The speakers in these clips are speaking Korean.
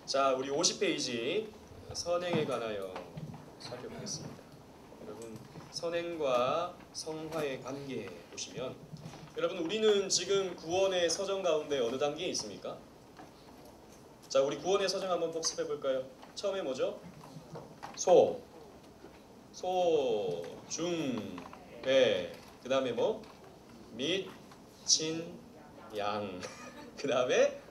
자, 우리 50페이지 선행에 관하여 살펴보겠습니다. 여러분, 선행과 성화의 관계 보시면, 여러분 우리는 지금 구원의 서정 가운데 어느 단계에 있습니까? 자, 우리 구원의 서정 한번 복습해 볼까요? 처음에 뭐죠? 소, 중, 배. 그 다음에 뭐? 및, 친, 양. 그 다음에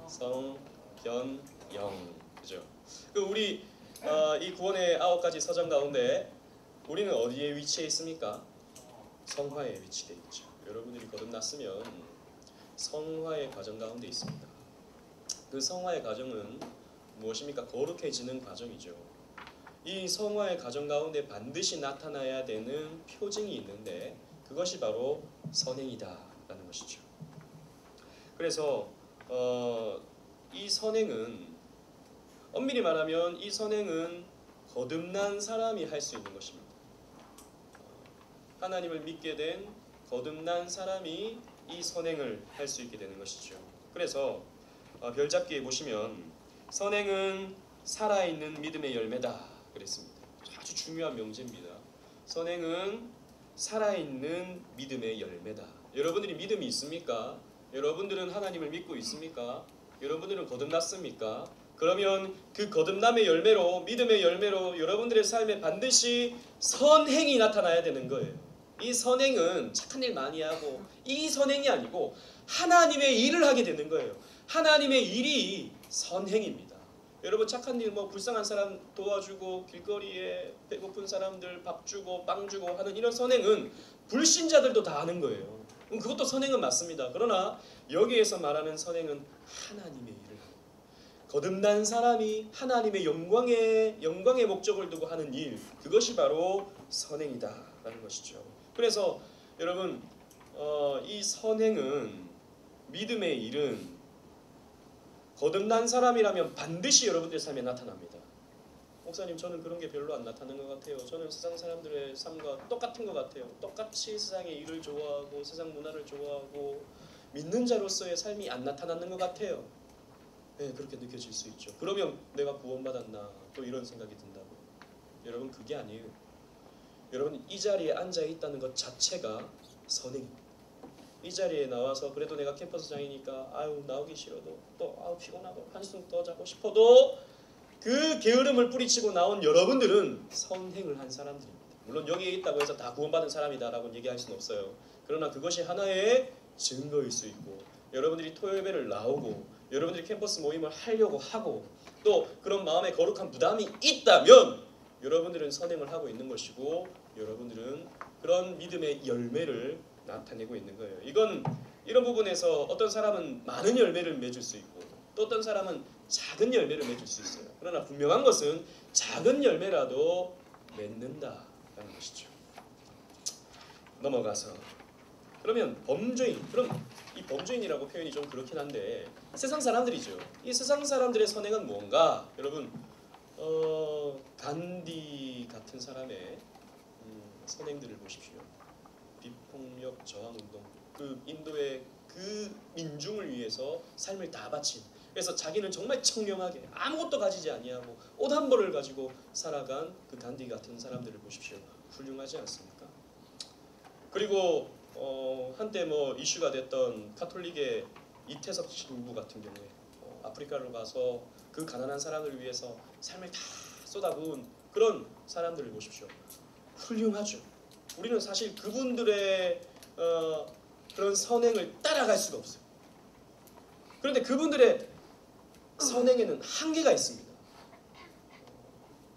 성, 견, 영. 그죠? 그 우리 이 구원의 9가지 서정 가운데 우리는 어디에 위치해 있습니까? 성화에 위치되어 있죠. 여러분들이 거듭났으면 성화의 과정 가운데 있습니다. 그 성화의 과정은 무엇입니까? 거룩해지는 과정이죠. 이 성화의 과정 가운데 반드시 나타나야 되는 표징이 있는데 그것이 바로 선행이다라는 것이죠. 그래서 이 선행은 엄밀히 말하면 이 선행은 거듭난 사람이 할 수 있는 것입니다. 하나님을 믿게 된 거듭난 사람이 이 선행을 할 수 있게 되는 것이죠. 그래서 별잡기에 보시면 선행은 살아있는 믿음의 열매다 그랬습니다. 아주 중요한 명제입니다. 선행은 살아있는 믿음의 열매다. 여러분들이 믿음이 있습니까? 여러분들은 하나님을 믿고 있습니까? 여러분들은 거듭났습니까? 그러면 그 거듭남의 열매로, 믿음의 열매로 여러분들의 삶에 반드시 선행이 나타나야 되는 거예요. 이 선행은 착한 일 많이 하고 이 선행이 아니고 하나님의 일을 하게 되는 거예요. 하나님의 일이 선행입니다. 여러분 착한 일, 뭐 불쌍한 사람 도와주고 길거리에 배고픈 사람들 밥 주고 빵 주고 하는 이런 선행은 불신자들도 다 하는 거예요. 그것도 선행은 맞습니다. 그러나 여기에서 말하는 선행은 하나님의 일을 하고 거듭난 사람이 하나님의 영광의 목적을 두고 하는 일, 그것이 바로 선행이다라는 것이죠. 그래서 여러분 이 선행은, 믿음의 일은 거듭난 사람이라면 반드시 여러분들의 삶에 나타납니다. 목사님, 저는 그런 게 별로 안 나타나는 것 같아요. 저는 세상 사람들의 삶과 똑같은 것 같아요. 똑같이 세상의 일을 좋아하고 세상 문화를 좋아하고 믿는 자로서의 삶이 안 나타나는 것 같아요. 네, 그렇게 느껴질 수 있죠. 그러면 내가 구원받았나 또 이런 생각이 든다고. 여러분, 그게 아니에요. 여러분, 이 자리에 앉아 있다는 것 자체가 선행입니다. 이 자리에 나와서 그래도 내가 캠퍼스장이니까 아유 나오기 싫어도 또 아우 피곤하고 한숨 더 자고 싶어도 그 게으름을 뿌리치고 나온 여러분들은 선행을 한 사람들입니다. 물론 여기에 있다고 해서 다 구원받은 사람이다라고 얘기할 수는 없어요. 그러나 그것이 하나의 증거일 수 있고, 여러분들이 토요일배를 나오고 여러분들이 캠퍼스 모임을 하려고 하고 또 그런 마음에 거룩한 부담이 있다면 여러분들은 선행을 하고 있는 것이고 여러분들은 그런 믿음의 열매를 나타내고 있는 거예요. 이런 부분에서 어떤 사람은 많은 열매를 맺을 수 있고 또 어떤 사람은 작은 열매를 맺을 수 있어요. 그러나 분명한 것은 작은 열매라도 맺는다라는 것이죠. 넘어가서 그러면 범죄인, 그럼 이 범죄인이라고 표현이 좀 그렇긴 한데 세상 사람들이죠. 이 세상 사람들의 선행은 무언가? 여러분 간디 같은 사람의 선행들을 보십시오. 비폭력 저항운동, 그 인도의 그 민중을 위해서 삶을 다 바친, 그래서 자기는 정말 청렴하게 아무것도 가지지 아니하고 옷 한 벌을 가지고 살아간 그 간디 같은 사람들을 보십시오. 훌륭하지 않습니까? 그리고 한때 뭐 이슈가 됐던 카톨릭의 이태석 신부 같은 경우에 아프리카로 가서 그 가난한 사람을 위해서 삶을 다 쏟아부은 그런 사람들을 보십시오. 훌륭하죠. 우리는 사실 그분들의 그런 선행을 따라갈 수가 없어요. 그런데 그분들의 선행에는 한계가 있습니다.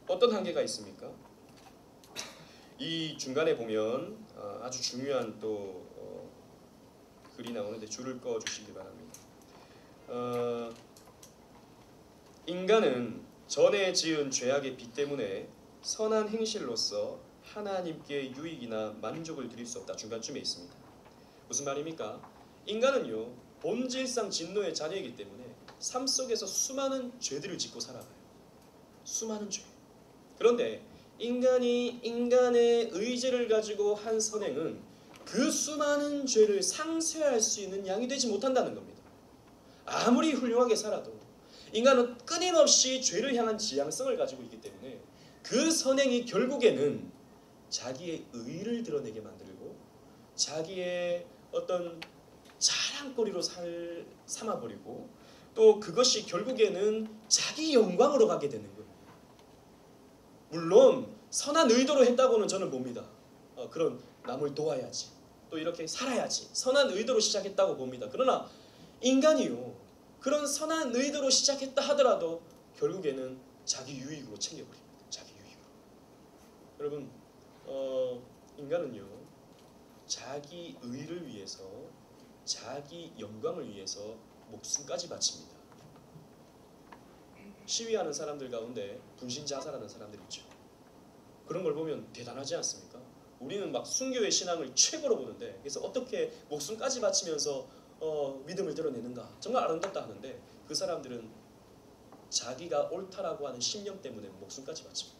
어떤 한계가 있습니까? 이 중간에 보면 아주 중요한 또 글이 나오는데 줄을 꺼 주시기 바랍니다. 인간은 전에 지은 죄악의 빚 때문에 선한 행실로서 하나님께 유익이나 만족을 드릴 수 없다. 중간쯤에 있습니다. 무슨 말입니까? 인간은요 본질상 진노의 자녀이기 때문에 삶 속에서 수많은 죄들을 짓고 살아가요. 수많은 죄. 그런데 인간이 인간의 의지를 가지고 한 선행은 그 수많은 죄를 상쇄할 수 있는 양이 되지 못한다는 겁니다. 아무리 훌륭하게 살아도 인간은 끊임없이 죄를 향한 지향성을 가지고 있기 때문에 그 선행이 결국에는 자기의 의를 드러내게 만들고 자기의 어떤 자랑거리로 삼아버리고 또 그것이 결국에는 자기 영광으로 가게 되는 거예요. 물론 선한 의도로 했다고는 저는 봅니다. 그런 남을 도와야지, 또 이렇게 살아야지, 선한 의도로 시작했다고 봅니다. 그러나 인간이요, 그런 선한 의도로 시작했다 하더라도 결국에는 자기 유익으로 챙겨버립니다. 자기 유익으로. 여러분, 인간은요, 자기 의를 위해서, 자기 영광을 위해서 목숨까지 바칩니다. 시위하는 사람들 가운데 분신 자살하는 사람들 있죠. 그런 걸 보면 대단하지 않습니까? 우리는 막 순교의 신앙을 최고로 보는데, 그래서 어떻게 목숨까지 바치면서 믿음을 드러내는가, 정말 아름답다 하는데, 그 사람들은 자기가 옳다라고 하는 신념 때문에 목숨까지 바칩니다.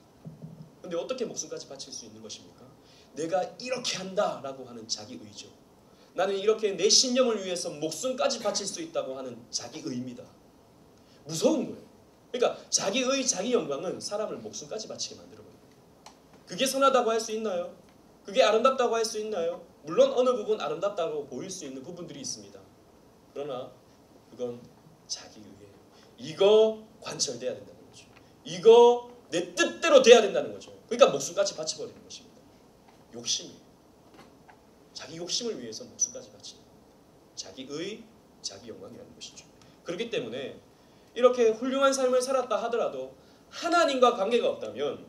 근데 어떻게 목숨까지 바칠 수 있는 것입니까? 내가 이렇게 한다라고 하는 자기 의죠. 나는 이렇게 내 신념을 위해서 목숨까지 바칠 수 있다고 하는 자기 의입니다. 무서운 거예요. 그러니까 자기 의, 자기 영광은 사람을 목숨까지 바치게 만들어버려요. 그게 선하다고 할 수 있나요? 그게 아름답다고 할 수 있나요? 물론 어느 부분 아름답다고 보일 수 있는 부분들이 있습니다. 그러나 그건 자기 의예요. 이거 관철돼야 된다는 거죠. 이거 내 뜻대로 돼야 된다는 거죠. 그러니까 목숨까지 바쳐버리는 것입니다. 욕심이에요. 자기 욕심을 위해서 목숨까지 바치는, 자기 의, 자기 영광이라는 것이죠. 그렇기 때문에 이렇게 훌륭한 삶을 살았다 하더라도 하나님과 관계가 없다면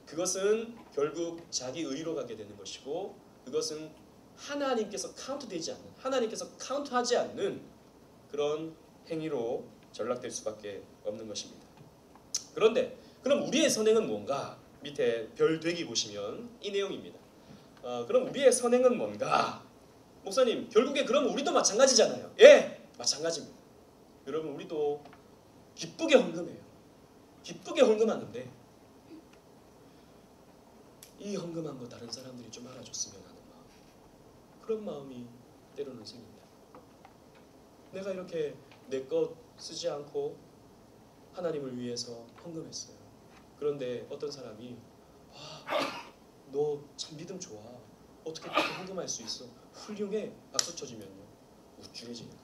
그것은 결국 자기 의로 가게 되는 것이고, 그것은 하나님께서 카운트되지 않는, 하나님께서 카운트하지 않는 그런 행위로 전락될 수밖에 없는 것입니다. 그런데 그럼 우리의 선행은 뭔가? 밑에 별 되기 보시면 이 내용입니다. 그럼 우리의 선행은 뭔가? 목사님, 결국에 그럼 우리도 마찬가지잖아요. 예, 마찬가지입니다. 여러분, 우리도 기쁘게 헌금해요. 기쁘게 헌금하는데 이 헌금한 거 다른 사람들이 좀 알아줬으면 하는 마음, 그런 마음이 때로는 생깁니다. 내가 이렇게 내 것 쓰지 않고 하나님을 위해서 헌금했어요. 그런데 어떤 사람이 너 참 믿음 좋아, 어떻게 그렇게 헌금할 수 있어, 훌륭해, 박수 쳐주면요 우쭐해지는 거예요.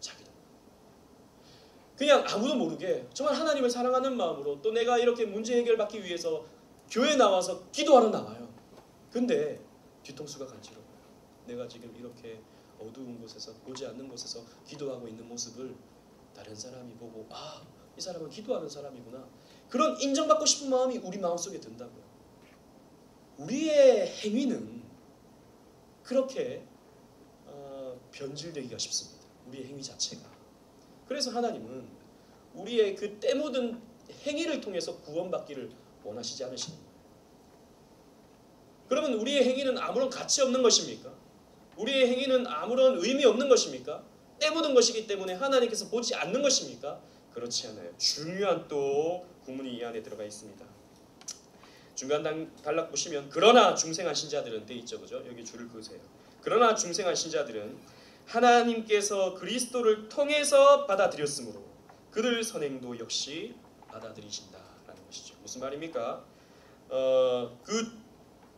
자기도 그냥 아무도 모르게 정말 하나님을 사랑하는 마음으로, 또 내가 이렇게 문제 해결받기 위해서 교회 나와서 기도하러 나와요. 근데 뒤통수가 간지러워요. 내가 지금 이렇게 어두운 곳에서, 보지 않는 곳에서 기도하고 있는 모습을 다른 사람이 보고, 이 사람은 기도하는 사람이구나, 그런 인정받고 싶은 마음이 우리 마음속에 든다고요. 우리의 행위는 그렇게 변질되기가 쉽습니다. 우리의 행위 자체가. 그래서 하나님은 우리의 그 때 묻은 행위를 통해서 구원받기를 원하시지 않으시는 거예요. 그러면 우리의 행위는 아무런 가치 없는 것입니까? 우리의 행위는 아무런 의미 없는 것입니까? 때 묻은 것이기 때문에 하나님께서 보지 않는 것입니까? 그렇지 않아요. 중요한 또 구문이 이 안에 들어가 있습니다. 중간 단락 보시면 그러나 중생한 신자들은 돼 있죠, 그죠? 여기 줄을 그으세요. 그러나 중생한 신자들은 하나님께서 그리스도를 통해서 받아들였으므로 그들 선행도 역시 받아들이신다라는 것이죠. 무슨 말입니까? 그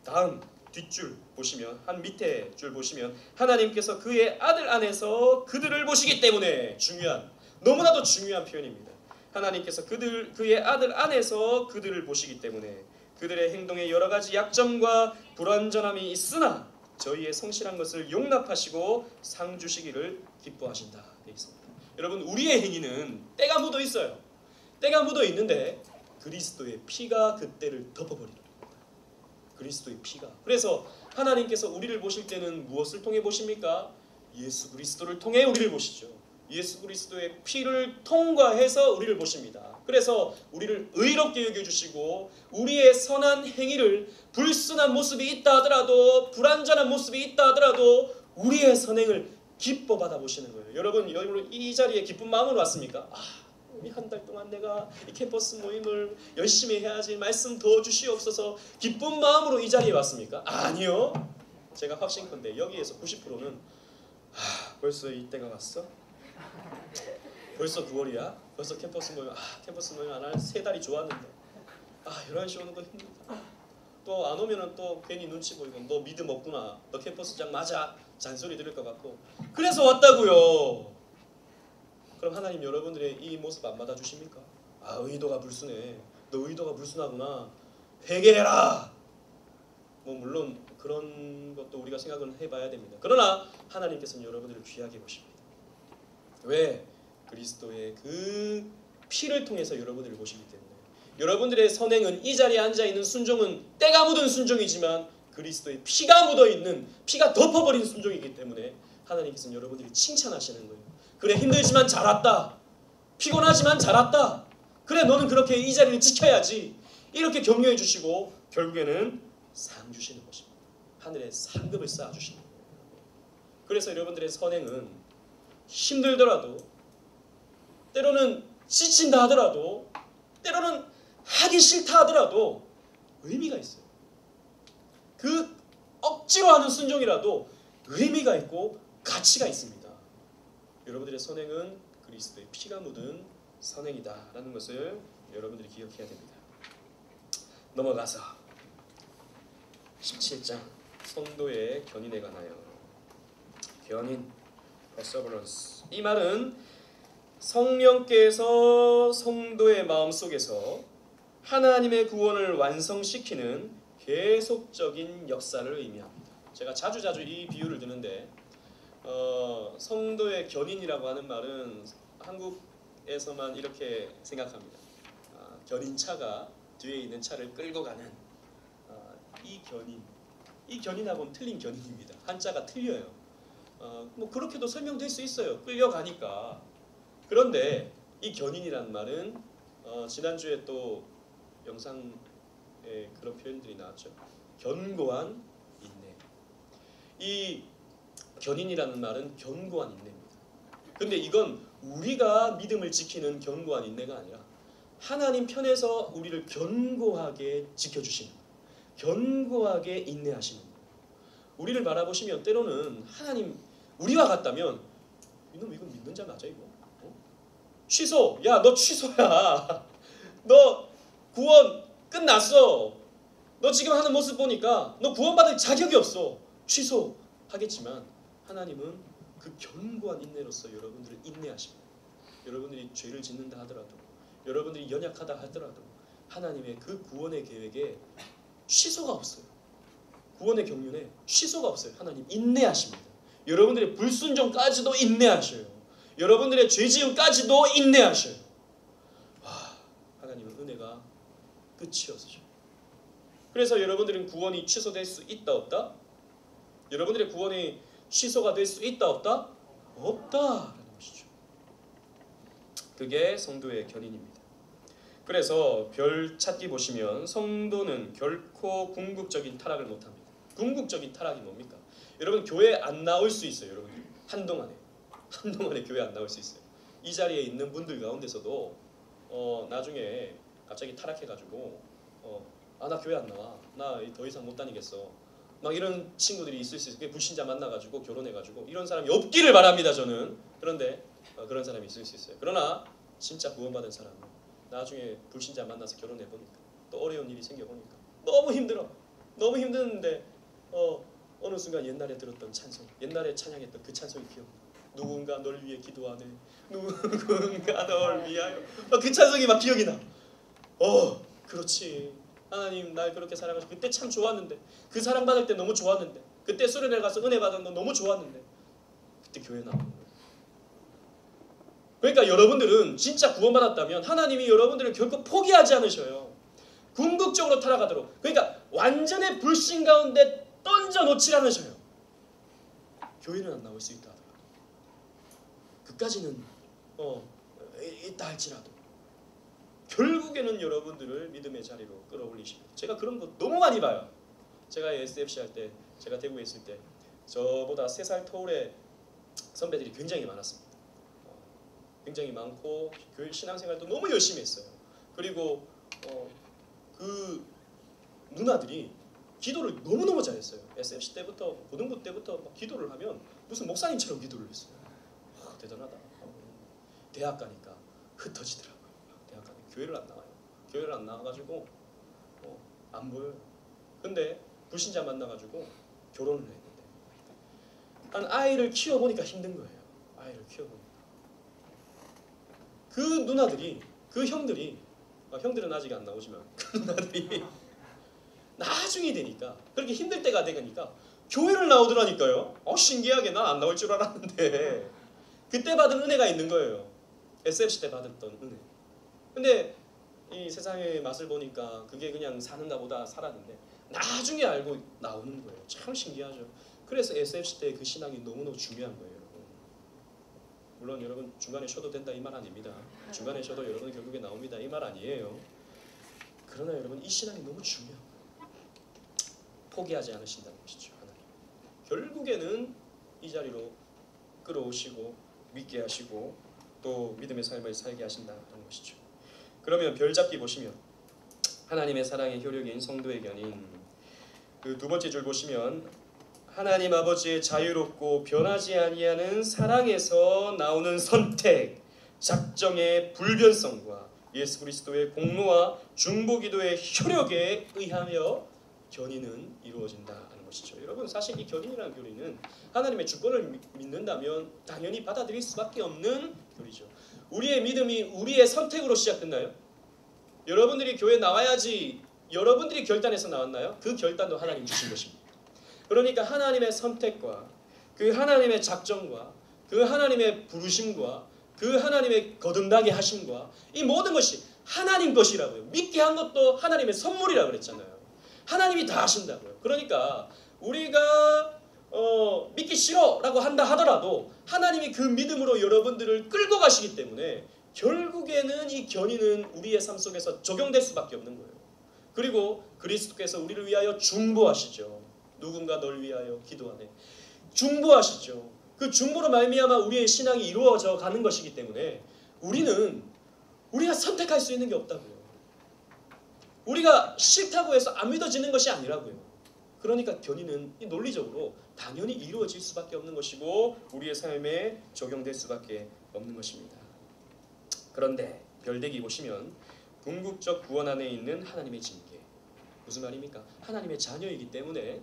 다음 뒷줄 보시면, 한 밑에 줄 보시면 하나님께서 그의 아들 안에서 그들을 보시기 때문에, 중요한, 너무나도 중요한 표현입니다. 하나님께서 그의 아들 안에서 그들을 보시기 때문에 그들의 행동에 여러 가지 약점과 불완전함이 있으나 저희의 성실한 것을 용납하시고 상 주시기를 기뻐하신다 되어 있습니다. 여러분, 우리의 행위는 때가 묻어 있어요. 때가 묻어 있는데 그리스도의 피가 그 때를 덮어버리는 겁니다. 그리스도의 피가. 그래서 하나님께서 우리를 보실 때는 무엇을 통해 보십니까? 예수 그리스도를 통해 우리를 보시죠. 예수 그리스도의 피를 통과해서 우리를 보십니다. 그래서 우리를 의롭게 여겨주시고 우리의 선한 행위를, 불순한 모습이 있다 하더라도, 불완전한 모습이 있다 하더라도 우리의 선행을 기뻐 받아보시는 거예요. 여러분 이 자리에 기쁜 마음으로 왔습니까? 우리 한 달 동안 내가 이 캠퍼스 모임을 열심히 해야지, 말씀 더 주시옵소서, 기쁜 마음으로 이 자리에 왔습니까? 아니요. 제가 확신컨대 여기에서 90%는 벌써 이때가 왔어? 벌써 9월이야? 벌써 캠퍼스 모임. 캠퍼스 모임 안 할 3달이 좋았는데. 11시 오는 거 힘들다. 또 안 오면은 또 괜히 눈치 보이고 너 믿음 없구나. 너 캠퍼스장 맞아. 잔소리 들을 것 같고. 그래서 왔다고요. 그럼 하나님 여러분들의 이 모습 안 받아주십니까? 의도가 불순해. 너 의도가 불순하구나. 회개해라. 뭐 물론 그런 것도 우리가 생각은 해봐야 됩니다. 그러나 하나님께서는 여러분들을 귀하게 보십니다. 왜? 그리스도의 그 피를 통해서 여러분들을 보시기 때문에. 여러분들의 선행은 이 자리에 앉아있는 순종은 때가 묻은 순종이지만 그리스도의 피가 묻어있는, 피가 덮어버린 순종이기 때문에 하나님께서는 여러분들이 칭찬하시는 거예요. 그래, 힘들지만 잘 왔다. 피곤하지만 잘 왔다. 그래, 너는 그렇게 이 자리를 지켜야지. 이렇게 격려해 주시고 결국에는 상 주시는 것입니다. 하늘에 상급을 쌓아주시는 거예요. 그래서 여러분들의 선행은 힘들더라도, 때로는 지친다 하더라도, 때로는 하기 싫다 하더라도 의미가 있어요. 그 억지로 하는 순종이라도 의미가 있고 가치가 있습니다. 여러분들의 선행은 그리스도의 피가 묻은 선행이다라는 것을 여러분들이 기억해야 됩니다. 넘어가서 17장 성도의 견인에 관하여. 견인, perseverance. 이 말은 성령께서 성도의 마음속에서 하나님의 구원을 완성시키는 계속적인 역사를 의미합니다. 제가 자주 이 비유를 드는데 성도의 견인이라고 하는 말은 한국에서만 이렇게 생각합니다. 견인차가 뒤에 있는 차를 끌고 가는 이 견인하고는 틀린 견인입니다. 한자가 틀려요. 뭐 그렇게도 설명될 수 있어요. 끌려가니까. 그런데 이 견인이라는 말은 지난주에 또 영상에 그런 표현들이 나왔죠. 견고한 인내. 이 견인이라는 말은 견고한 인내입니다. 근데 이건 우리가 믿음을 지키는 견고한 인내가 아니라 하나님 편에서 우리를 견고하게 지켜주시는, 견고하게 인내하시는 거예요. 우리를 바라보시면 때로는 하나님 우리와 같다면 이놈 이거 믿는 자 맞아 이거? 취소! 야 너 취소야. 너 구원 끝났어. 너 지금 하는 모습 보니까 너 구원받을 자격이 없어. 취소하겠지만 하나님은 그 견고한 인내로서 여러분들을 인내하십니다. 여러분들이 죄를 짓는다 하더라도, 여러분들이 연약하다 하더라도 하나님의 그 구원의 계획에 취소가 없어요. 구원의 경륜에 취소가 없어요. 하나님 인내하십니다. 여러분들의 불순종까지도 인내하셔요. 여러분들의 죄지음까지도 인내하셔요. 하나님은 은혜가 끝이 없으셔요. 그래서 여러분들은 구원이 취소될 수 있다 없다? 여러분들의 구원이 취소가 될 수 있다 없다? 없다라는 것이죠. 그게 성도의 견인입니다. 그래서 별 찾기 보시면 성도는 결코 궁극적인 타락을 못합니다. 궁극적인 타락이 뭡니까? 여러분 교회 안 나올 수 있어요. 여러분 한동안에 교회 안 나올 수 있어요. 이 자리에 있는 분들 가운데서도 나중에 갑자기 타락해가지고 나 교회 안 나와. 나 더 이상 못 다니겠어. 막 이런 친구들이 있을 수 있어요. 불신자 만나가지고 결혼해가지고 이런 사람이 없기를 바랍니다. 저는. 그런데 그런 사람이 있을 수 있어요. 그러나 진짜 구원받은 사람은 나중에 불신자 만나서 결혼해보니까 또 어려운 일이 생겨보니까 너무 힘들어. 너무 힘드는데 어느 순간 옛날에 들었던 찬송, 옛날에 찬양했던 그 찬송이 기억나. 누군가 널 위해 기도하네. 누군가 널 위하여. 그 찬송이 막 기억이 나. 그렇지. 하나님 날 그렇게 사랑하시고 그때 참 좋았는데, 그 사랑받을 때 너무 좋았는데, 그때 수련회 가서 은혜 받은 거 너무 좋았는데 그때 교회 나오는 거예요. 그러니까 여러분들은 진짜 구원받았다면 하나님이 여러분들을 결코 포기하지 않으셔요. 궁극적으로 타락하도록. 그러니까 완전의 불신 가운데 던져놓지 않으셔요. 교회는 안 나올 수 있다 하더라도 그까지는 있다 할지라도 결국에는 여러분들을 믿음의 자리로 끌어올리십니다. 제가 그런 거 너무 많이 봐요. 제가 SFC 할 때, 제가 대구에 있을 때 저보다 3살 터울의 선배들이 굉장히 많았습니다. 굉장히 많고 교회 신앙생활도 너무 열심히 했어요. 그리고 그 누나들이 기도를 너무너무 잘했어요. SFC 때부터, 고등부 때부터 막 기도를 하면 무슨 목사님처럼 기도를 했어요. 대단하다. 대학 가니까 흩어지더라고요. 대학 가니까 교회를 안 나와요. 교회를 안 나와가지고 안 보여요. 근데 불신자 만나가지고 결혼을 했는데 한 아이를 키워보니까 힘든 거예요. 아이를 키워보니까 그 누나들이, 그 형들이, 형들은 아직 안 나오지만 그 누나들이 나중에 되니까 그렇게 힘들 때가 되니까 교회를 나오더라니까요. 신기하게 난 안 나올 줄 알았는데 그때 받은 은혜가 있는 거예요. SFC 때 받았던 은혜. 근데 이 세상의 맛을 보니까 그게 그냥 사는가 보다 살았는데 나중에 알고 나오는 거예요. 참 신기하죠. 그래서 SFC 때 그 신앙이 너무너무 중요한 거예요, 여러분. 물론 여러분 중간에 쉬어도 된다 이 말 아닙니다. 중간에 쉬어도 여러분 결국에 나옵니다 이 말 아니에요. 그러나 여러분 이 신앙이 너무 중요해요. 포기하지 않으신다는 것이죠. 하나님. 결국에는 이 자리로 끌어오시고 믿게 하시고 또 믿음의 삶을 살게 하신다는 것이죠. 그러면 별잡기 보시면 하나님의 사랑의 효력인 성도의 견인, 그 두 번째 줄 보시면 하나님 아버지의 자유롭고 변하지 아니하는 사랑에서 나오는 선택, 작정의 불변성과 예수 그리스도의 공로와 중보기도의 효력에 의하여 견인은 이루어진다는 것이죠. 여러분 사실 이 견인이라는 교리는 하나님의 주권을 믿는다면 당연히 받아들일 수밖에 없는 교리죠. 우리의 믿음이 우리의 선택으로 시작됐나요? 여러분들이 교회 나와야지 여러분들이 결단해서 나왔나요? 그 결단도 하나님 주신 것입니다. 그러니까 하나님의 선택과 그 하나님의 작정과 그 하나님의 부르심과 그 하나님의 거듭나게 하심과 이 모든 것이 하나님 것이라고요. 믿게 한 것도 하나님의 선물이라고 그랬잖아요. 하나님이 다 하신다고요. 그러니까 우리가 믿기 싫어라고 한다 하더라도 하나님이 그 믿음으로 여러분들을 끌고 가시기 때문에 결국에는 이 견인은 우리의 삶 속에서 적용될 수밖에 없는 거예요. 그리고 그리스도께서 우리를 위하여 중보하시죠. 누군가 널 위하여 기도하네. 중보하시죠. 그 중보로 말미암아 우리의 신앙이 이루어져 가는 것이기 때문에 우리가 선택할 수 있는 게 없다고요. 우리가 싫다고 해서 안 믿어지는 것이 아니라고요. 그러니까 견인은 논리적으로 당연히 이루어질 수밖에 없는 것이고 우리의 삶에 적용될 수밖에 없는 것입니다. 그런데 별대기 보시면 궁극적 구원 안에 있는 하나님의 징계. 무슨 말입니까? 하나님의 자녀이기 때문에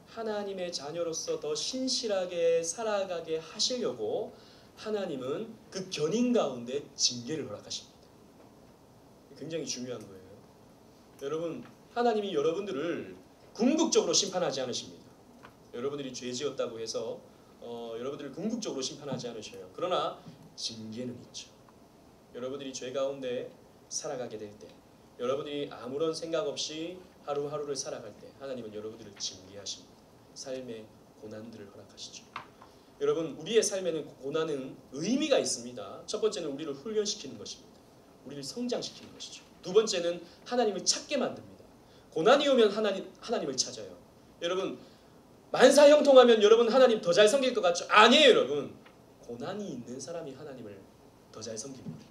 하나님의 자녀로서 더 신실하게 살아가게 하시려고 하나님은 그 견인 가운데 징계를 허락하십니다. 굉장히 중요한 거예요. 여러분, 하나님이 여러분들을 궁극적으로 심판하지 않으십니다. 여러분들이 죄 지었다고 해서 여러분들을 궁극적으로 심판하지 않으셔요. 그러나 징계는 있죠. 여러분들이 죄 가운데 살아가게 될 때, 여러분들이 아무런 생각 없이 하루하루를 살아갈 때 하나님은 여러분들을 징계하십니다. 삶의 고난들을 허락하시죠. 여러분, 우리의 삶에는 고난은 의미가 있습니다. 첫 번째는 우리를 훈련시키는 것입니다. 우리를 성장시키는 것이죠. 두 번째는 하나님을 찾게 만듭니다. 고난이 오면 하나님을 찾아요. 여러분, 만사형통하면 여러분 하나님 더 잘 섬길 것 같죠? 아니에요, 여러분. 고난이 있는 사람이 하나님을 더 잘 섬깁니다.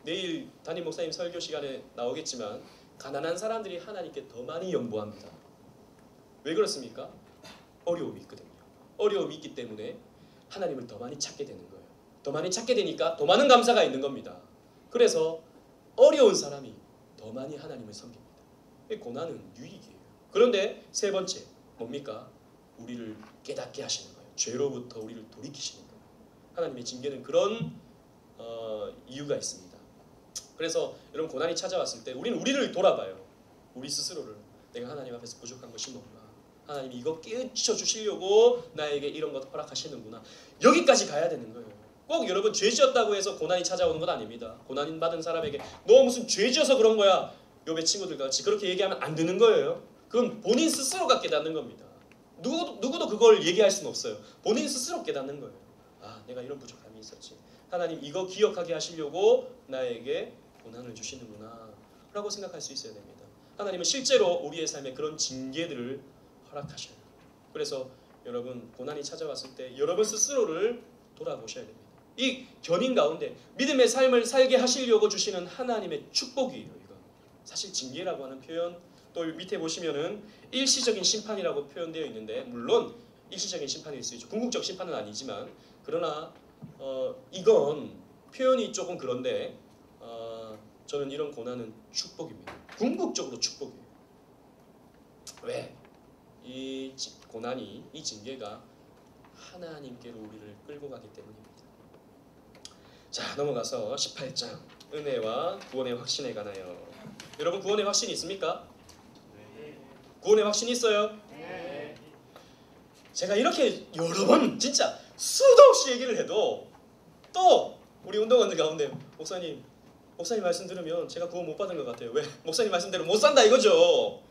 내일 담임 목사님 설교 시간에 나오겠지만 가난한 사람들이 하나님께 더 많이 연보합니다. 왜 그렇습니까? 어려움이 있거든요. 어려움이 있기 때문에 하나님을 더 많이 찾게 되는 거예요. 더 많이 찾게 되니까 더 많은 감사가 있는 겁니다. 그래서 어려운 사람이 더 많이 하나님을 섬깁니다. 고난은 유익이에요. 그런데 세 번째 뭡니까? 우리를 깨닫게 하시는 거예요. 죄로부터 우리를 돌이키시는 거예요. 하나님의 징계는 그런 이유가 있습니다. 그래서 여러분 고난이 찾아왔을 때 우리는 우리를 돌아봐요. 우리 스스로를. 내가 하나님 앞에서 부족한 것이 뭔가. 하나님이 이거 깨우쳐 주시려고 나에게 이런 것 허락하시는구나. 여기까지 가야 되는 거예요. 꼭 여러분 죄 지었다고 해서 고난이 찾아오는 건 아닙니다. 고난 받은 사람에게 너 무슨 죄 지어서 그런 거야. 요배 친구들과 같이 그렇게 얘기하면 안 되는 거예요. 그건 본인 스스로가 깨닫는 겁니다. 누구도 그걸 얘기할 수는 없어요. 본인 스스로 깨닫는 거예요. 아, 내가 이런 부족함이 있었지. 하나님 이거 기억하게 하시려고 나에게 고난을 주시는구나 라고 생각할 수 있어야 됩니다. 하나님은 실제로 우리의 삶에 그런 징계들을 허락하셔요. 그래서 여러분 고난이 찾아왔을 때 여러분 스스로를 돌아보셔야 됩니다. 이 견인 가운데 믿음의 삶을 살게 하시려고 주시는 하나님의 축복이에요. 이건 사실 징계라고 하는 표현 또 밑에 보시면은 일시적인 심판이라고 표현되어 있는데 물론 일시적인 심판일 수 있죠. 궁극적 심판은 아니지만 그러나 이건 표현이 조금 그런데 저는 이런 고난은 축복입니다. 궁극적으로 축복이에요. 왜? 이 고난이, 이 징계가 하나님께로 우리를 끌고 가기 때문입니다. 자, 넘어가서 18장 은혜와 구원의 확신에 관하여. 여러분 구원의 확신이 있습니까? 네. 구원의 확신이 있어요? 네. 제가 이렇게 여러 번 진짜 수도 없이 얘기를 해도 또 우리 운동원들 가운데 목사님 말씀 들으면 제가 구원 못 받은 것 같아요. 왜? 목사님 말씀대로 못 산다 이거죠.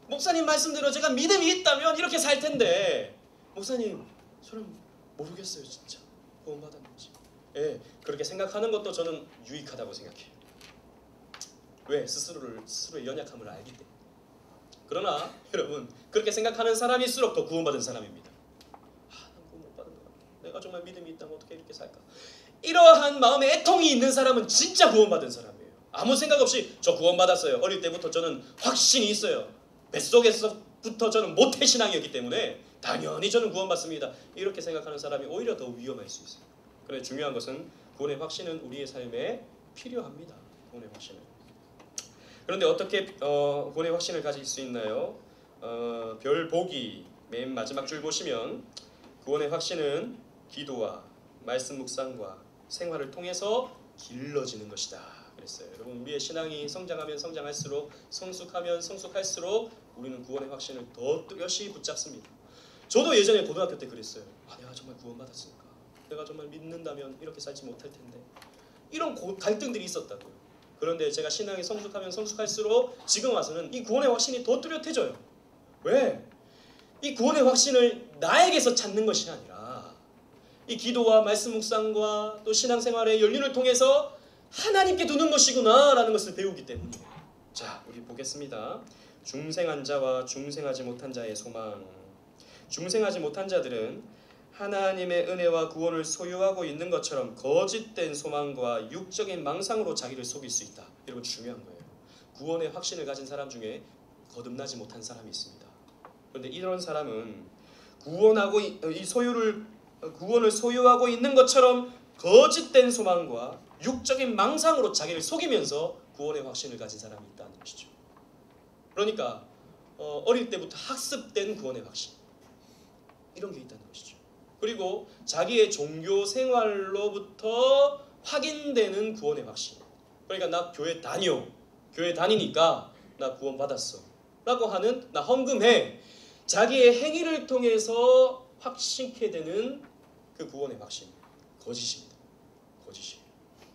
목사님 말씀대로 제가 믿음이 있다면 이렇게 살 텐데 목사님 저는 모르겠어요 진짜 구원 받았는지. 예, 그렇게 생각하는 것도 저는 유익하다고 생각해요. 왜? 스스로의 연약함을 알기 때문에. 그러나 여러분 그렇게 생각하는 사람일수록 더 구원받은 사람입니다. 난 구원 못 받은 것 같아. 내가 정말 믿음이 있다면 어떻게 이렇게 살까? 이러한 마음에 애통이 있는 사람은 진짜 구원받은 사람이에요. 아무 생각 없이 저 구원받았어요. 어릴 때부터 저는 확신이 있어요. 뱃속에서부터 저는 모태신앙이었기 때문에 당연히 저는 구원받습니다. 이렇게 생각하는 사람이 오히려 더 위험할 수 있어요. 그런데 중요한 것은 구원의 확신은 우리의 삶에 필요합니다. 구원의 확신은. 그런데 어떻게 구원의 확신을 가질 수 있나요? 별 보기 맨 마지막 줄 보시면 구원의 확신은 기도와 말씀 묵상과 생활을 통해서 길러지는 것이다 그랬어요. 여러분 우리의 신앙이 성장하면 성장할수록 성숙하면 성숙할수록 우리는 구원의 확신을 더 뚜렷이 붙잡습니다. 저도 예전에 고등학교 때 그랬어요. 내가 정말 구원받았을까? 내가 정말 믿는다면 이렇게 살지 못할 텐데. 이런 갈등들이 있었다고요. 그런데 제가 신앙이 성숙하면 성숙할수록 지금 와서는 이 구원의 확신이 더 뚜렷해져요. 왜? 이 구원의 확신을 나에게서 찾는 것이 아니라 이 기도와 말씀 묵상과 또 신앙생활의 연륜을 통해서 하나님께 두는 것이구나 라는 것을 배우기 때문이에요. 자, 우리 보겠습니다. 중생한 자와 중생하지 못한 자의 소망. 중생하지 못한 자들은 하나님의 은혜와 구원을 소유하고 있는 것처럼 거짓된 소망과 육적인 망상으로 자기를 속일 수 있다. 여러분 중요한 거예요. 구원의 확신을 가진 사람 중에 거듭나지 못한 사람이 있습니다. 그런데 이런 사람은 구원을 소유하고 있는 것처럼 거짓된 소망과 육적인 망상으로 자기를 속이면서 구원의 확신을 가진 사람이 있다는 것이죠. 그러니까 어릴 때부터 학습된 구원의 확신 이런 게 있다는 것이죠. 그리고 자기의 종교 생활로부터 확인되는 구원의 확신. 그러니까 나 교회 다니니까 나 구원 받았어 라고 하는, 나 헌금해, 자기의 행위를 통해서 확신케 되는 그 구원의 확신, 거짓입니다. 거짓이에요.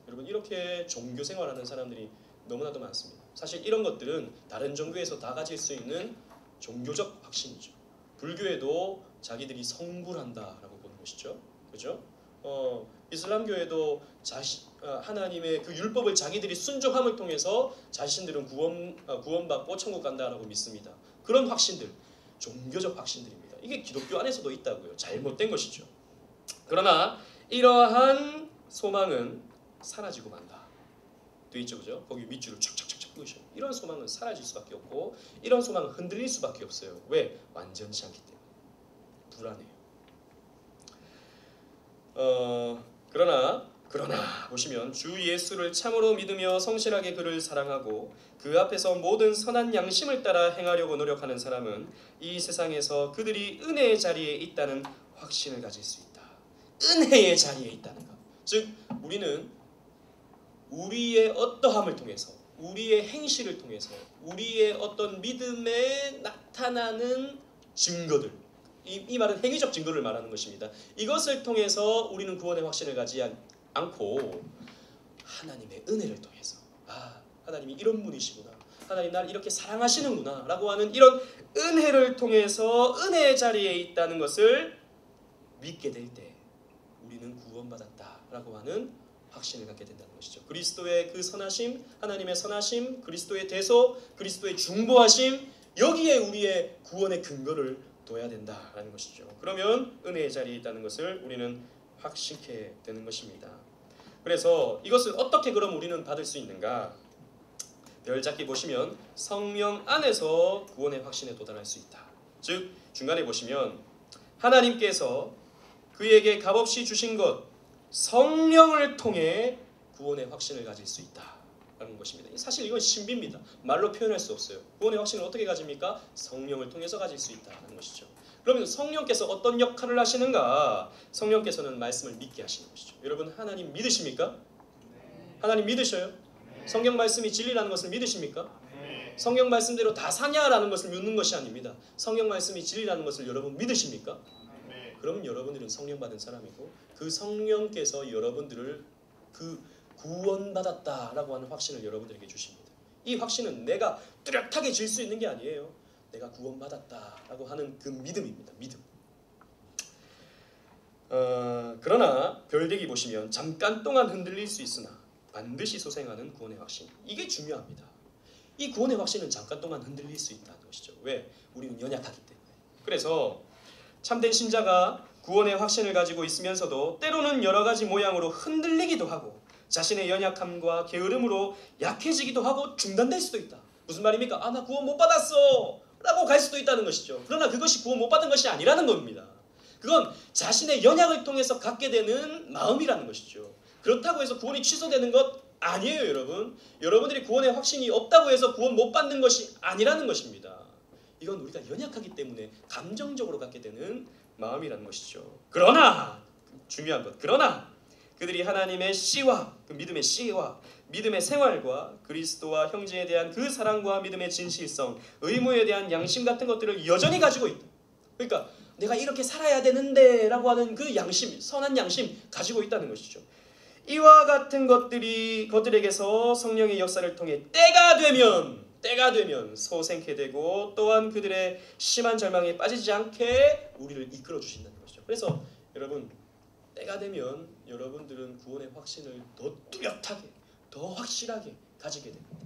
여러분 이렇게 종교 생활하는 사람들이 너무나도 많습니다. 사실 이런 것들은 다른 종교에서 다 가질 수 있는 종교적 확신이죠. 불교에도 자기들이 성불한다라고 보는 것이죠. 그렇죠? 이슬람교에도 하나님의 그 율법을 자기들이 순종함을 통해서 자신들은 구원받고 천국 간다라고 믿습니다. 그런 확신들, 종교적 확신들입니다. 이게 기독교 안에서도 있다고요. 잘못된 것이죠. 그러나 이러한 소망은 사라지고 만다. 돼 있죠, 그죠? 거기 밑줄을 촥촥촥 끄셔. 이런 소망은 사라질 수밖에 없고, 이런 소망은 흔들릴 수밖에 없어요. 왜? 완전치 않기 때문에. 불안해요. 그러나 보시면 주 예수를 참으로 믿으며 성실하게 그를 사랑하고 그 앞에서 모든 선한 양심을 따라 행하려고 노력하는 사람은 이 세상에서 그들이 은혜의 자리에 있다는 확신을 가질 수 있다. 은혜의 자리에 있다는 것. 즉 우리는 우리의 어떠함을 통해서, 우리의 행실을 통해서, 우리의 어떤 믿음에 나타나는 증거들, 이 말은 행위적 증거를 말하는 것입니다. 이것을 통해서 우리는 구원의 확신을 가지 않고 하나님의 은혜를 통해서, 하나님이 이런 분이시구나, 하나님 나를 이렇게 사랑하시는구나 라고 하는 이런 은혜를 통해서 은혜의 자리에 있다는 것을 믿게 될 때 우리는 구원받았다 라고 하는 확신을 갖게 된다는 것이죠. 그리스도의 그 선하심, 하나님의 선하심, 그리스도의 대소, 그리스도의 중보하심, 여기에 우리의 구원의 근거를 둬야 된다라는 것이죠. 그러면 은혜의 자리에 있다는 것을 우리는 확신케 되는 것입니다. 그래서 이것을 어떻게 그럼 우리는 받을 수 있는가? 별잡기 보시면 성령 안에서 구원의 확신에 도달할 수 있다. 즉 중간에 보시면 하나님께서 그에게 값없이 주신 것 성령을 통해 구원의 확신을 가질 수 있다라는 것입니다. 사실 이건 신비입니다. 말로 표현할 수 없어요. 구원의 확신을 어떻게 가집니까? 성령을 통해서 가질 수 있다는 것이죠. 그러면 성령께서 어떤 역할을 하시는가? 성령께서는 말씀을 믿게 하시는 것이죠. 여러분 하나님 믿으십니까? 하나님 믿으셔요? 성경 말씀이 진리라는 것을 믿으십니까? 성경 말씀대로 다 사냐라는 것을 묻는 것이 아닙니다. 성경 말씀이 진리라는 것을 여러분 믿으십니까? 그러면 여러분들은 성령 받은 사람이고 그 성령께서 여러분들을 그 구원받았다라고 하는 확신을 여러분들에게 주십니다. 이 확신은 내가 뚜렷하게 질 수 있는 게 아니에요. 내가 구원받았다라고 하는 그 믿음입니다. 믿음. 그러나 별대기 보시면 잠깐 동안 흔들릴 수 있으나 반드시 소생하는 구원의 확신. 이게 중요합니다. 이 구원의 확신은 잠깐 동안 흔들릴 수 있다는 것이죠. 왜? 우리는 연약하기 때문에. 그래서 참된 신자가 구원의 확신을 가지고 있으면서도 때로는 여러 가지 모양으로 흔들리기도 하고 자신의 연약함과 게으름으로 약해지기도 하고 중단될 수도 있다. 무슨 말입니까? 나 구원 못 받았어 라고 갈 수도 있다는 것이죠. 그러나 그것이 구원 못 받은 것이 아니라는 겁니다. 그건 자신의 연약을 통해서 갖게 되는 마음이라는 것이죠. 그렇다고 해서 구원이 취소되는 것 아니에요, 여러분. 여러분들이 구원의 확신이 없다고 해서 구원 못 받는 것이 아니라는 것입니다. 이건 우리가 연약하기 때문에 감정적으로 갖게 되는 마음이라는 것이죠. 그러나 중요한 것, 그러나 그들이 하나님의 씨와 그 믿음의 씨와 믿음의 생활과 그리스도와 형제에 대한 그 사랑과 믿음의 진실성, 의무에 대한 양심 같은 것들을 여전히 가지고 있다. 그러니까 내가 이렇게 살아야 되는데 라고 하는 그 양심, 선한 양심 가지고 있다는 것이죠. 이와 같은 것들에게서 성령의 역사를 통해 때가 되면 소생케 되고 또한 그들의 심한 절망에 빠지지 않게 우리를 이끌어 주신다는 것이죠. 그래서 여러분 때가 되면 여러분들은 구원의 확신을 더 뚜렷하게 더 확실하게 가지게 됩니다.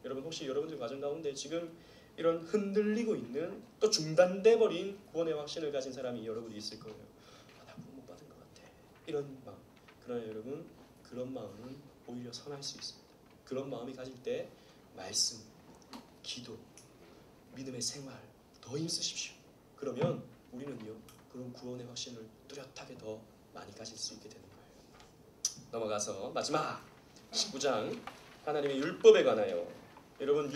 여러분 혹시 여러분들 가정 가운데 지금 이런 흔들리고 있는 또 중단돼 버린 구원의 확신을 가진 사람이 여러분이 있을 거예요. 나 구원 못 받은 것 같아. 이런 마음. 그러나 여러분 그런 마음은 오히려 선할 수 있습니다. 그런 마음이 가질 때 말씀, 기도, 믿음의 생활 더 힘쓰십시오. 그러면 우리는요 그런 구원의 확신을 뚜렷하게 더 많이 가질 수 있게 되는 거예요. 넘어가서 마지막 19장 하나님의 율법에 관하여. 여러분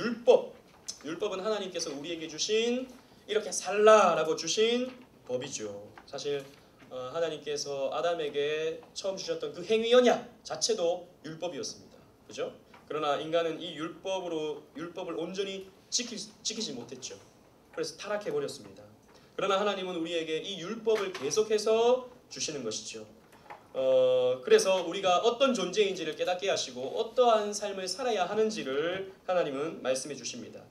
율법은 하나님께서 우리에게 주신 이렇게 살라라고 주신 법이죠. 사실 하나님께서 아담에게 처음 주셨던 그 행위 언약 자체도 율법이었습니다. 그죠? 그러나 인간은 이 율법을 온전히 지키지 못했죠. 그래서 타락해 버렸습니다. 그러나 하나님은 우리에게 이 율법을 계속해서 주시는 것이죠. 그래서 우리가 어떤 존재인지를 깨닫게 하시고 어떠한 삶을 살아야 하는지를 하나님은 말씀해 주십니다.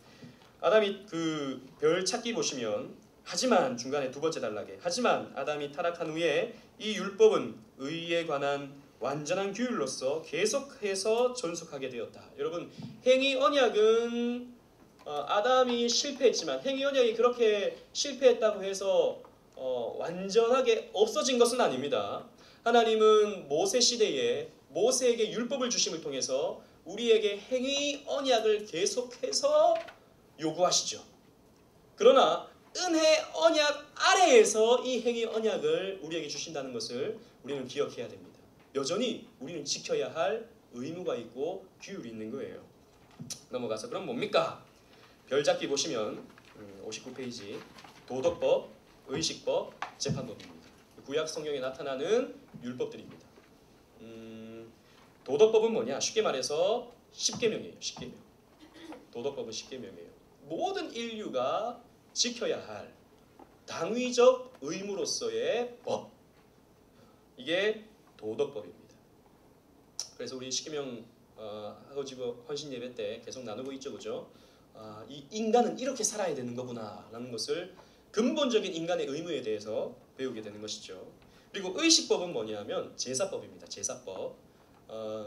아담이 그 별 찾기 보시면 하지만 중간에 두 번째 단락에 하지만 아담이 타락한 후에 이 율법은 의에 관한 완전한 규율로서 계속해서 존속하게 되었다. 여러분 행위 언약은 아담이 실패했지만 행위 언약이 그렇게 실패했다고 해서 완전하게 없어진 것은 아닙니다. 하나님은 모세 시대에 모세에게 율법을 주심을 통해서 우리에게 행위 언약을 계속해서 요구하시죠. 그러나 은혜 언약 아래에서 이 행위 언약을 우리에게 주신다는 것을 우리는 기억해야 됩니다. 여전히 우리는 지켜야 할 의무가 있고 규율이 있는 거예요. 넘어가서 그럼 뭡니까? 별잡기 보시면 59페이지 도덕법, 의식법, 재판법입니다. 구약 성경에 나타나는 율법들입니다. 도덕법은 뭐냐? 쉽게 말해서 10계명이에요. 10계명. 도덕법은 10계명이에요. 모든 인류가 지켜야 할 당위적 의무로서의 법. 이게 도덕법입니다. 그래서 우리 10계명 하고지고 헌신 예배 때 계속 나누고 있죠. 그죠? 이 인간은 이렇게 살아야 되는 거구나 라는 것을 근본적인 인간의 의무에 대해서 배우게 되는 것이죠. 그리고 의식법은 뭐냐면 제사법입니다. 제사법.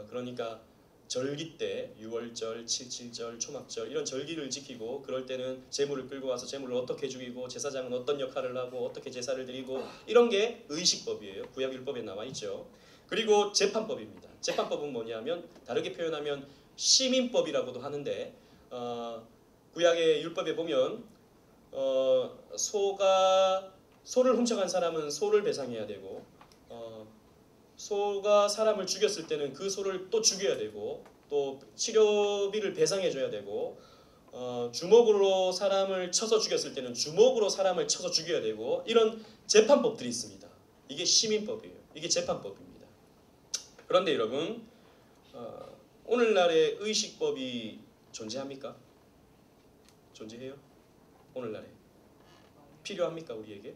그러니까 절기 때 유월절, 칠칠절, 초막절 이런 절기를 지키고 그럴 때는 제물을 끌고 와서 제물을 어떻게 죽이고 제사장은 어떤 역할을 하고 어떻게 제사를 드리고 이런 게 의식법이에요. 구약율법에 나와 있죠. 그리고 재판법입니다. 재판법은 뭐냐면 다르게 표현하면 시민법이라고도 하는데 구약의 율법에 보면 소를 훔쳐간 사람은 소를 배상해야 되고 소가 사람을 죽였을 때는 그 소를 또 죽여야 되고 또 치료비를 배상해줘야 되고 주먹으로 사람을 쳐서 죽였을 때는 주먹으로 사람을 쳐서 죽여야 되고 이런 재판법들이 있습니다. 이게 시민법이에요. 이게 재판법입니다. 그런데 여러분 오늘날의 의식법이 존재합니까? 존재해요? 오늘날에 필요합니까? 우리에게?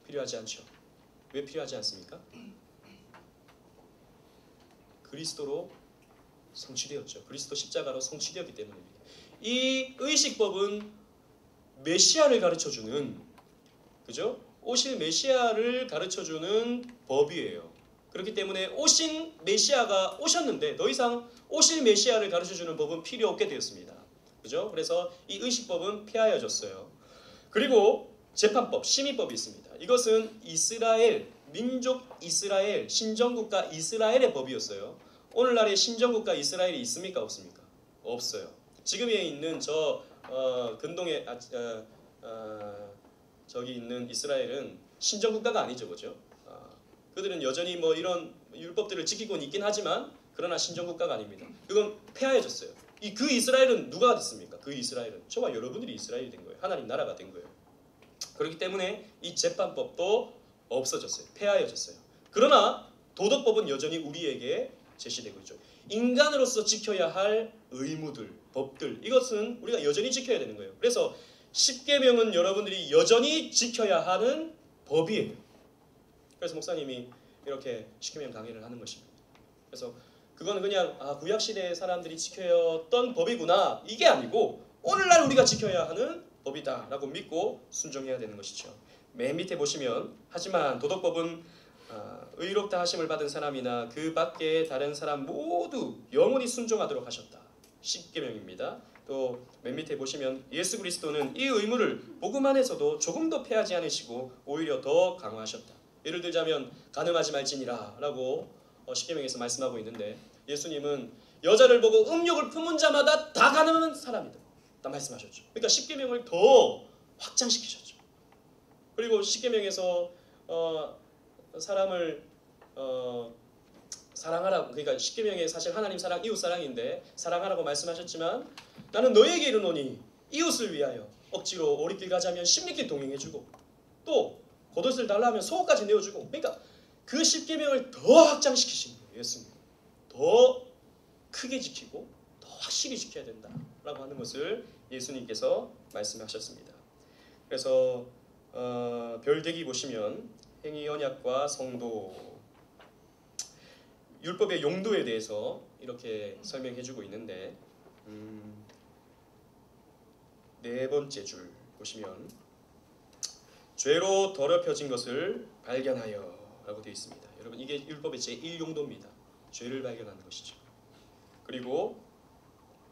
필요하지 않죠. 왜 필요하지 않습니까? 그리스도로 성취되었죠. 그리스도 십자가로 성취되었기 때문입니다. 이 의식법은 메시아를 가르쳐주는, 그죠? 오실 메시아를 가르쳐주는 법이에요. 그렇기 때문에 오신 메시아가 오셨는데 더 이상 오실 메시아를 가르쳐주는 법은 필요 없게 되었습니다. 그죠? 그래서 이 의식법은 폐하여졌어요. 그리고 재판법, 심의법이 있습니다. 이것은 이스라엘, 민족 이스라엘, 신정국가 이스라엘의 법이었어요. 오늘날의 신정국가 이스라엘이 있습니까? 없습니까? 없어요. 지금에 있는 저 근동에 저기 있는 이스라엘은 신정국가가 아니죠, 그죠? 그들은 여전히 뭐 이런 율법들을 지키고는 있긴 하지만 그러나 신정국가가 아닙니다. 그건 폐하여졌어요. 그 이스라엘은 누가 됐습니까? 그 이스라엘은 저와 여러분들이 이스라엘이 된 거예요. 하나님 나라가 된 거예요. 그렇기 때문에 이 재판법도 없어졌어요. 폐하여졌어요. 그러나 도덕법은 여전히 우리에게 제시되고 있죠. 인간으로서 지켜야 할 의무들, 법들, 이것은 우리가 여전히 지켜야 되는 거예요. 그래서 십계명은 여러분들이 여전히 지켜야 하는 법이에요. 그래서 목사님이 이렇게 십계명 강의를 하는 것입니다. 그래서 그거는 그냥 구약시대의 사람들이 지켜야했던 법이구나, 이게 아니고 오늘날 우리가 지켜야 하는 법이다 라고 믿고 순종해야 되는 것이죠. 맨 밑에 보시면 하지만 도덕법은 의롭다 하심을 받은 사람이나 그 밖에 다른 사람 모두 영원히 순종하도록 하셨다. 십계명입니다. 또 맨 밑에 보시면 예수 그리스도는 이 의무를 복음 안에서도 조금 더 폐하지 않으시고 오히려 더 강화하셨다. 예를 들자면 가늠하지 말지니라 라고 십계명에서 말씀하고 있는데 예수님은 여자를 보고 음욕을 품은 자마다 다 가늠하는 사람이다 다 말씀하셨죠. 그러니까 십계명을 더 확장시키셨죠. 그리고 십계명에서 사람을 사랑하라고, 그러니까 십계명에 사실 하나님 사랑, 이웃 사랑인데 사랑하라고 말씀하셨지만 나는 너에게 이르노니 이웃을 위하여 억지로 오리길 가자면 십리길 동행해주고 또 겉옷을 달라 하면 속옷까지 내어주고, 그러니까 그 십계명을 더 확장시키신 거예요. 예수님 더 크게 지키고 더 확실히 지켜야 된다라고 하는 것을 예수님께서 말씀하셨습니다. 그래서 별대기 보시면 행위 언약과 성도, 율법의 용도에 대해서 이렇게 설명해주고 있는데 네 번째 줄 보시면 죄로 더럽혀진 것을 발견하여 라고 되어 있습니다. 여러분 이게 율법의 제1용도입니다. 죄를 발견하는 것이죠. 그리고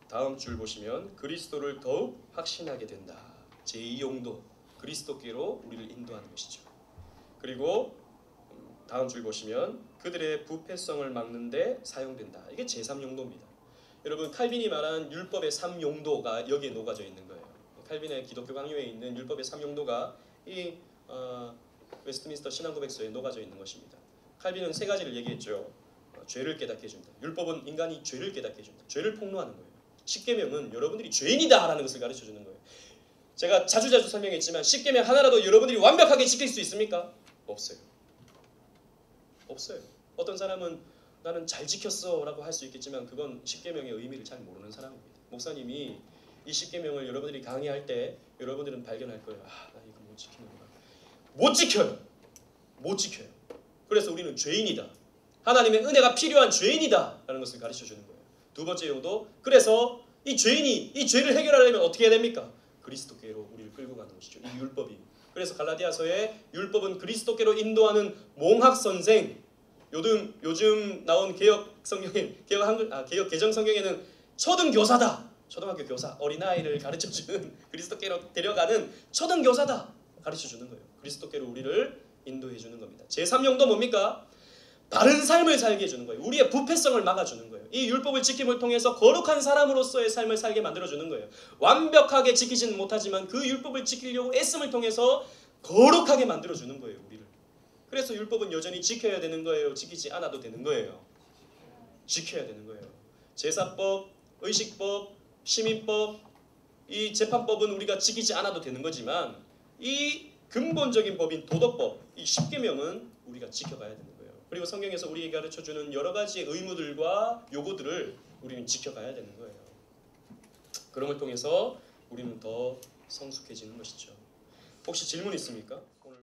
다음 줄 보시면 그리스도를 더욱 확신하게 된다. 제2용도, 그리스도께로 우리를 인도하는 것이죠. 그리고 다음 줄 보시면 그들의 부패성을 막는 데 사용된다. 이게 제3용도입니다. 여러분 칼빈이 말한 율법의 3용도가 여기에 녹아져 있는 거예요. 칼빈의 기독교 강요에 있는 율법의 3용도가 이 웨스트민스터 신앙고백서에 녹아져 있는 것입니다. 칼빈은 세 가지를 얘기했죠. 죄를 깨닫게 해준다. 율법은 인간이 죄를 깨닫게 해준다. 죄를 폭로하는 거예요. 십계명은 여러분들이 죄인이다 라는 것을 가르쳐주는 거예요. 제가 자주 설명했지만 십계명 하나라도 여러분들이 완벽하게 지킬 수 있습니까? 없어요. 없어요. 어떤 사람은 나는 잘 지켰어 라고 할 수 있겠지만 그건 십계명의 의미를 잘 모르는 사람입니다. 목사님이 이 십계명을 여러분들이 강의할 때 여러분들은 발견할 거예요. 나 이거 못 지키는구나. 못 지켜요. 못 지켜요. 그래서 우리는 죄인이다. 하나님의 은혜가 필요한 죄인이다 라는 것을 가르쳐주는 거예요. 두 번째 용도, 그래서 이 죄인이 이 죄를 해결하려면 어떻게 해야 됩니까? 그리스도께로 우리를 끌고 가는 것이죠. 이 율법이. 그래서 갈라디아서에 율법은 그리스도께로 인도하는 몽학 선생, 요즘 나온 개혁 성경에 개혁 개정 성경에는 초등 교사다. 초등학교 교사, 어린아이를 가르쳐주는 그리스도께로 데려가는 초등 교사다 가르쳐주는 거예요. 그리스도께로 우리를 인도해 주는 겁니다. 제3용도 뭡니까? 바른 삶을 살게 해주는 거예요. 우리의 부패성을 막아주는 거예요. 이 율법을 지킴을 통해서 거룩한 사람으로서의 삶을 살게 만들어주는 거예요. 완벽하게 지키지는 못하지만 그 율법을 지키려고 애씀을 통해서 거룩하게 만들어주는 거예요. 우리를. 그래서 율법은 여전히 지켜야 되는 거예요? 지키지 않아도 되는 거예요? 지켜야 되는 거예요. 제사법, 의식법, 시민법, 이 재판법은 우리가 지키지 않아도 되는 거지만 이 근본적인 법인 도덕법, 이 십계명은 우리가 지켜가야 되는 거예요. 그리고 성경에서 우리에게 가르쳐주는 여러 가지 의무들과 요구들을 우리는 지켜가야 되는 거예요. 그런 걸 통해서 우리는 더 성숙해지는 것이죠. 혹시 질문 있습니까?